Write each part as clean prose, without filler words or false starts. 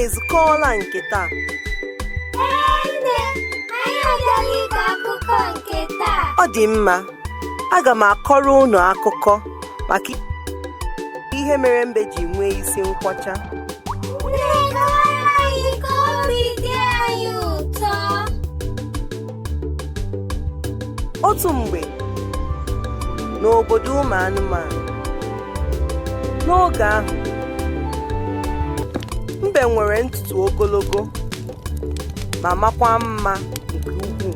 ezukọọla nke taa? Nne, anyị agaghị ịkọ akụkọ nke taa. Ọ dị mma, aga m akọrọ unu akụkọ maka ihe mere mbe ji nwee isi nkwọcha. Nne, kọwara anyị ka obi dị anyị ụtọ. Otu mgbe, n'obodo ụmụ anụmanụ, n'oge ahụ, mbe nwere ntutu ogologo ma makwa mma nke ukwuu.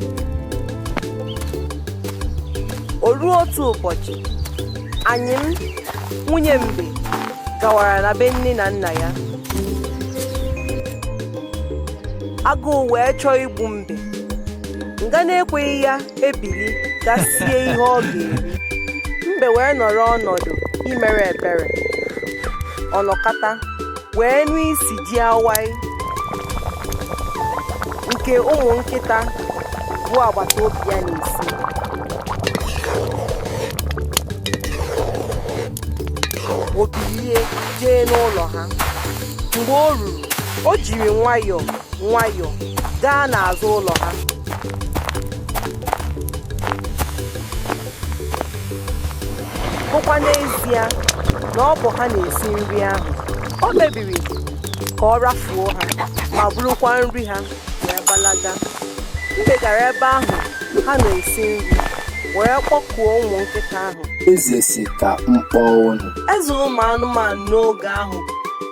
O ruo otu ụbọchị, anyị nwunye mbe gawara na be nne na nna ya. Agụụ wee chọọ igbu mbe. Nga na-ekweghị ya ebili ga sie ihe ọ ga-eri. Mbe wee nọrọ ọnọdụ imere ebere. Ọnọkata wee nụ isi ji awai nke ụmụ nkịta bụ agbata obi ya na-esi. O bilie jee n'ụlọ ha. Mgbe o ruru, o jiri nwayọọ gaa n'azụ ụlọ ha. Bụkwa n'ezie na ọ bụ ha na-esi nri ahụ. O kpebiri ka ọ rafuo ha ma burukwa nri ha wee gbalaga. Mbe gara ebe ahụ ha na-esi nri wee kpọkuo ụmụ nkịta ahụ. Eze si ka mkpọ unu. Eze ụmụ anụmanụ n'oge ahụ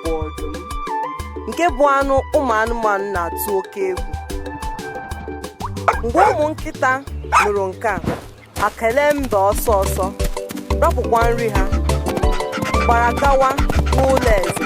bụ ọdụm, nke bụ anụ ụmụ anụmanụ na-atụ oke egwu. Mgbe ụmụ nkịta nụrụ nke a, ha kelee mbe ọsọ rapụkwa nri ha, gbara gawa n'ụlọ eze.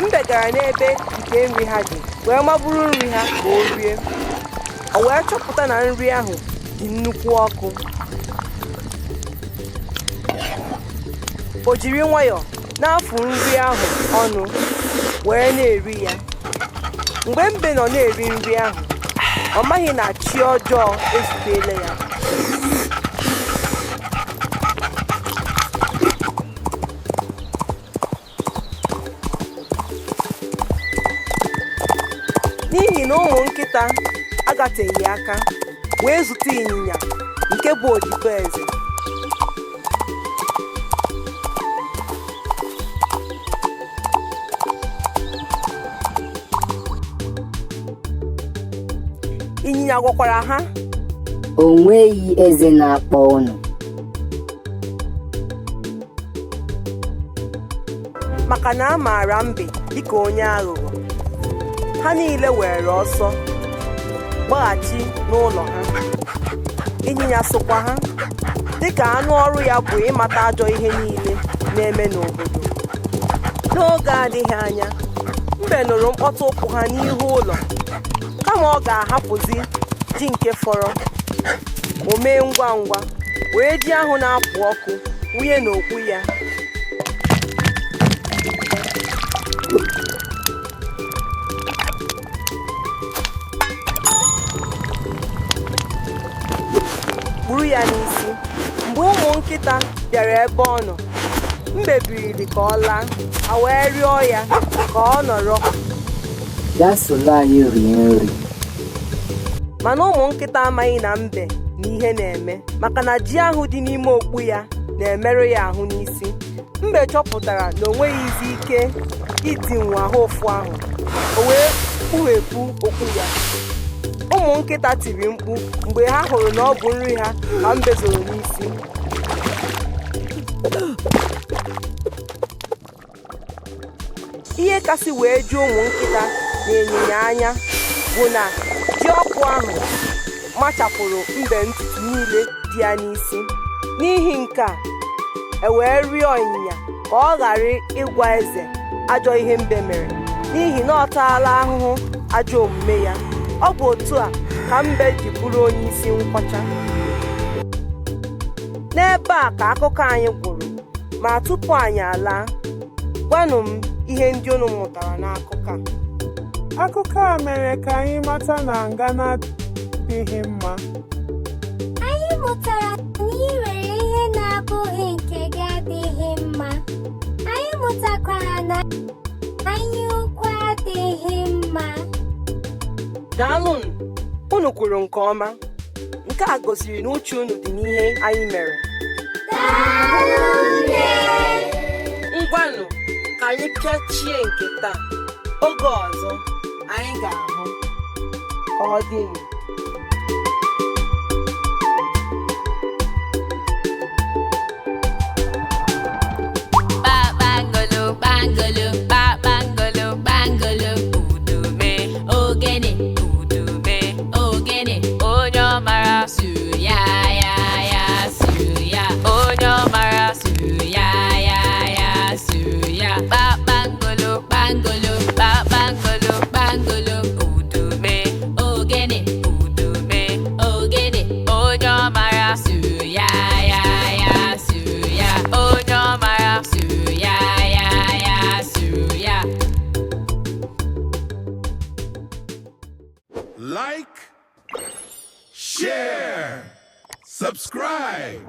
Mbe gara n'ebe ite nri ha dị wee maburu nri ha ka o rie. O wee chọpụta na nri ahụ dị nnukwu ọkụ. O jiri nwayọọ na-afụ nri ahụ ọnụ wee na-eri ya. Mgbe mbe nọ na-eri nri ahụ, ọ maghị na chi ọjọọ ezutela ya. N'ihi na ụmụ nkịta agateghị aka wee zute ịnyịnya nke bụ odibo eze. Ịnyịnya gwakwara ha, o nweghị eze na-akpọ unu. maka na a maara mbe dịka onye aghụghọ. Ha niile were ọsọ gbaghachi n'ụlọ ha. Ịnyịnya sokwa ha dịka anụ ọrụ ya bụ ịmata ajọ ihe niile na-eme n'obodo. N'oge adịghị anya, mbe nụrụ mkpọtụ ụkwụ ha n'ihu ụlọ. Kama ọ ga-ahapụzi ji nke fọrọ, o mee ngwa wee ji ahụ na-apụ ọkụ wunye n'okpu ya. Buru ya n'isi. Mgbe ụmụ nkịta bịara ebe ọ nọ, mbe biriri ka ọ laa, ha wee rịọ ya ka ọ nọrọ. gaa soro anyị rie nri. mana ụmụ nkịta amaghị na mbe na ihe na-eme maka na ji ahụ dị n'ime okpu ya na-emerụ ya ahụ n'isi. Mbe chọpụtara na o nweghịzi ike idinwu ahụ ụfụ ahụ, o wee kpughepụ okpu ya. Ụmụ nkịta tiri mkpu mgbe ha hụrụ na ọ bụ nri ha ka mbe zoro n'isi. Ihe kasị wee ju ụmụ nkịta na ịnyịnya anya bụ na ji ọkụ ahụ machapụrụ mbe ntutu niile dị ya n'isi. N'ihi nke a, e wee rịọ ịnyịnya ka ọ ghara ịgwa eze ajọ ihe mbe mere, n'ihi na ọ taala ahụhụ ajọ omume ya. Ọ bụ otu a ka mbe ji bụrụ onye isi nkwọcha. N'ebe a ka akụkọ anyị gwụrụ, ma tupu anyị alaa, gwanụ m ihe ndị unu mụtara n'akụkọ a. Akụkọ a mere ka anyị mata na ngana adịghị mma. Anyị mụtara na iwere ihe na-abụghị nke gị adịghị mma. Anyị mụtakwara na anyaukwu adịghị mma. Daalụnụ, unu kwuru nke ọma. Nke a gosiri na uche unu dị n'ihe anyị mere. Ngwanụ ka anyị pịachie nke taa. Oge ọzọ anyị ga-ahụ ka ọ dịnụ. Bangolo, bangolo, bangolo, bangolo, udume, ogene, udume, ogene, onye mara suru ya ya ya suru ya, onye mara suru ya ya ya suru ya. Bangolo, bangolo, bangolo, bangolo, udume, ogene, udume, ogene, onye mara suru ya ya ya suru ya, onye mara suru ya ya ya suru ya. Like, share, subscribe.